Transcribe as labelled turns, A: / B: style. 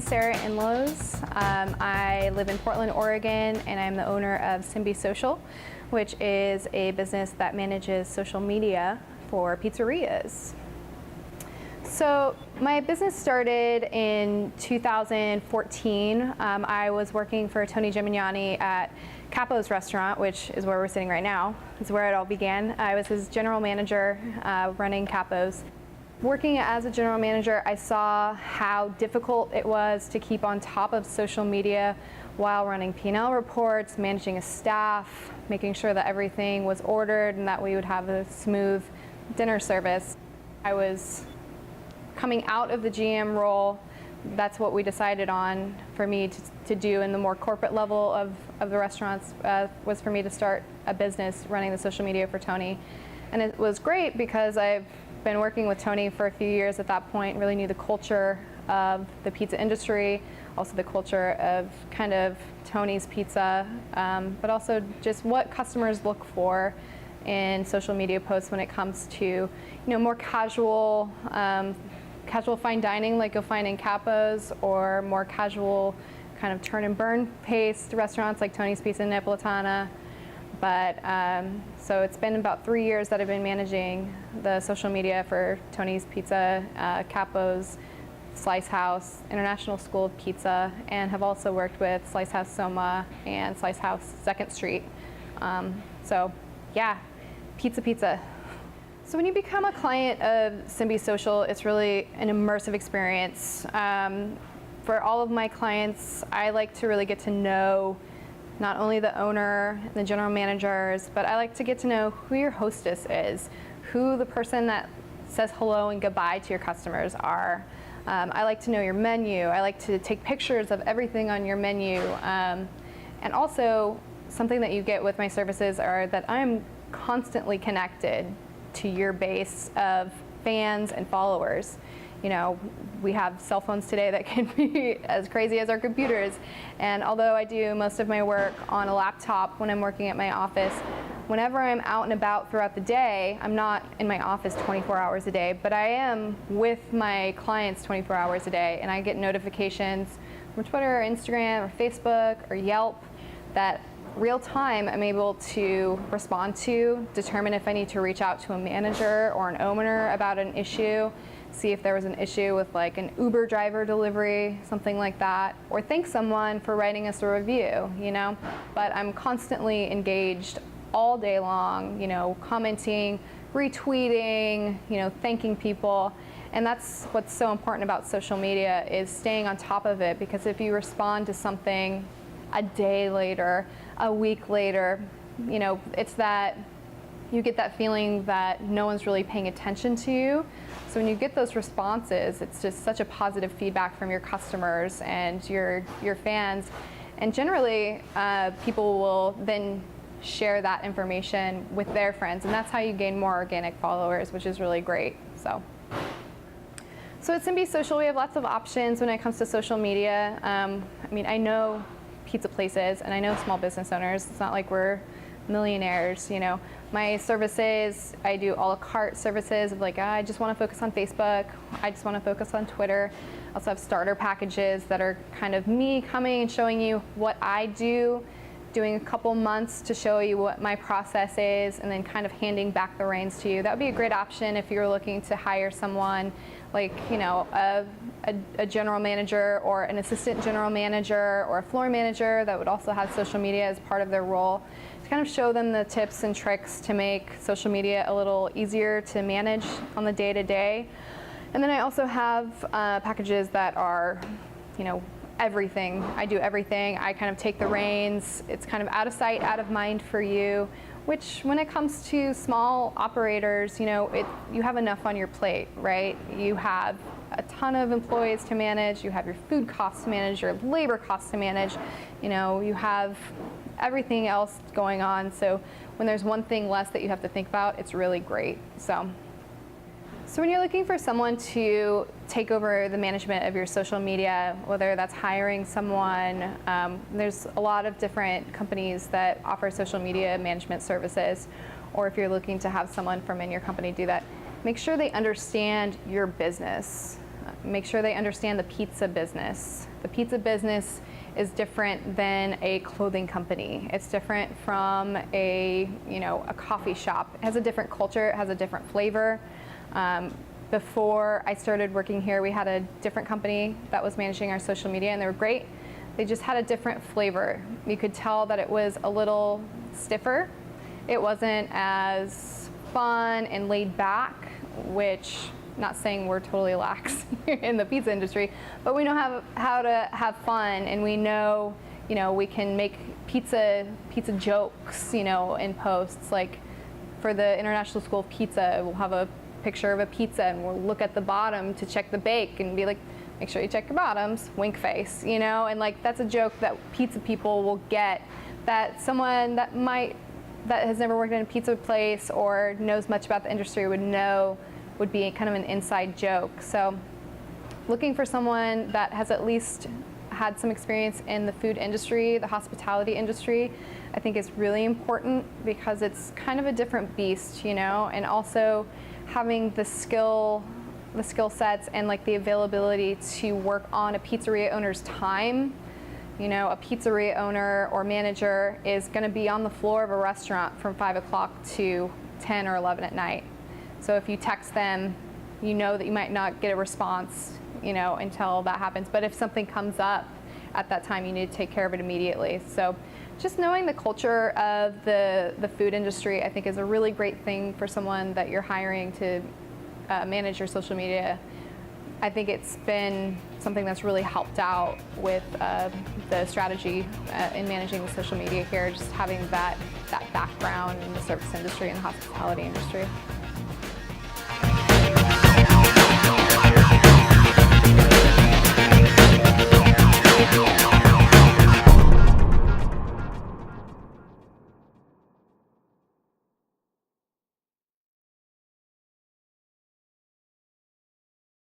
A: name's Sarah Inlows. I live in Portland, Oregon, and I'm the owner of SymbiSocial, which is a business that manages social media for pizzerias. So my business started in 2014. I was working for Tony Gimignani at Capo's restaurant, which is where we're sitting right now. It's where it all began. I was his general manager running Capo's. Working as a general manager, I saw how difficult it was to keep on top of social media while running P&L reports, managing a staff, making sure that everything was ordered and that we would have a smooth dinner service. I was coming out of the GM role. That's what we decided on for me to do in the more corporate level of the restaurants, was for me to start a business running the social media for Tony. And it was great because I've been working with Tony for a few years at that point, really knew the culture of the pizza industry, also the culture of kind of Tony's Pizza, but also just what customers look for in social media posts when it comes to, more casual fine dining like you'll find in Capo's, or more casual kind of turn and burn paced restaurants like Tony's Pizza Napolitana. But so it's been about 3 years that I've been managing the social media for Tony's Pizza, Capo's, Slice House, International School of Pizza, and have also worked with Slice House Soma and Slice House 2nd Street. So yeah, pizza. So when you become a client of SymbiSocial, it's really an immersive experience. For all of my clients, I like to really get to know not only the owner and the general managers, but I like to get to know who your hostess is, who the person that says hello and goodbye to your customers are. I like to know your menu. I like to take pictures of everything on your menu. And also, something that you get with my services are that I'm constantly connected to your base of fans and followers. We have cell phones today that can be as crazy as our computers. And although I do most of my work on a laptop when I'm working at my office, whenever I'm out and about throughout the day, I'm not in my office 24 hours a day, but I am with my clients 24 hours a day, and I get notifications from Twitter or Instagram or Facebook or Yelp that real time I'm able to respond to, determine if I need to reach out to a manager or an owner about an issue, see if there was an issue with like an Uber driver delivery, something like that, or thank someone for writing us a review, But I'm constantly engaged all day long, commenting, retweeting, thanking people. And that's what's so important about social media, is staying on top of it, because if you respond to something a day later, a week later, it's that you get that feeling that no one's really paying attention to you. So when you get those responses, it's just such a positive feedback from your customers and your fans. And generally, people will then share that information with their friends, and that's how you gain more organic followers, which is really great. So at SymbiSocial, we have lots of options when it comes to social media. I know pizza places and I know small business owners. It's not like we're millionaires, My services, I do a la carte services of like, I just want to focus on Facebook. I just want to focus on Twitter. I also have starter packages that are kind of me coming and showing you what I do, doing a couple months to show you what my process is, and then kind of handing back the reins to you. That would be a great option if you're looking to hire someone like, a general manager or an assistant general manager or a floor manager that would also have social media as part of their role, to kind of show them the tips and tricks to make social media a little easier to manage on the day-to-day. And then I also have packages that are, everything. I do everything. I kind of take the reins. It's kind of out of sight, out of mind for you, which when it comes to small operators, you have enough on your plate, right? You have a ton of employees to manage, you have your food costs to manage, your labor costs to manage, you have everything else going on. So when there's one thing less that you have to think about, it's really great. So when you're looking for someone to take over the management of your social media, whether that's hiring someone, there's a lot of different companies that offer social media management services, or if you're looking to have someone from in your company do that, make sure they understand your business. make sure they understand the pizza business. The pizza business is different than a clothing company. It's different from a coffee shop. It has a different culture, it has a different flavor. Before I started working here, we had a different company that was managing our social media, and they were great. They just had a different flavor. You could tell that it was a little stiffer. It wasn't as fun and laid back, which, not saying we're totally lax in the pizza industry, but we know how to have fun, and we know, we can make pizza jokes, in posts. Like for the International School of Pizza, we'll have a picture of a pizza and we'll look at the bottom to check the bake and be like, make sure you check your bottoms, wink face, and like that's a joke that pizza people will get, that someone that has never worked in a pizza place or knows much about the industry would be kind of an inside joke. So looking for someone that has at least had some experience in the food industry, the hospitality industry, I think is really important, because it's kind of a different beast, and also having the skill sets and like the availability to work on a pizzeria owner's time. A pizzeria owner or manager is going to be on the floor of a restaurant from 5 o'clock to 10 or 11 at night. So if you text them, that you might not get a response, until that happens. But if something comes up at that time, you need to take care of it immediately. So just knowing the culture of the food industry, I think, is a really great thing for someone that you're hiring to manage your social media. I think it's been something that's really helped out with the strategy in managing the social media here, just having that background in the service industry and the hospitality industry.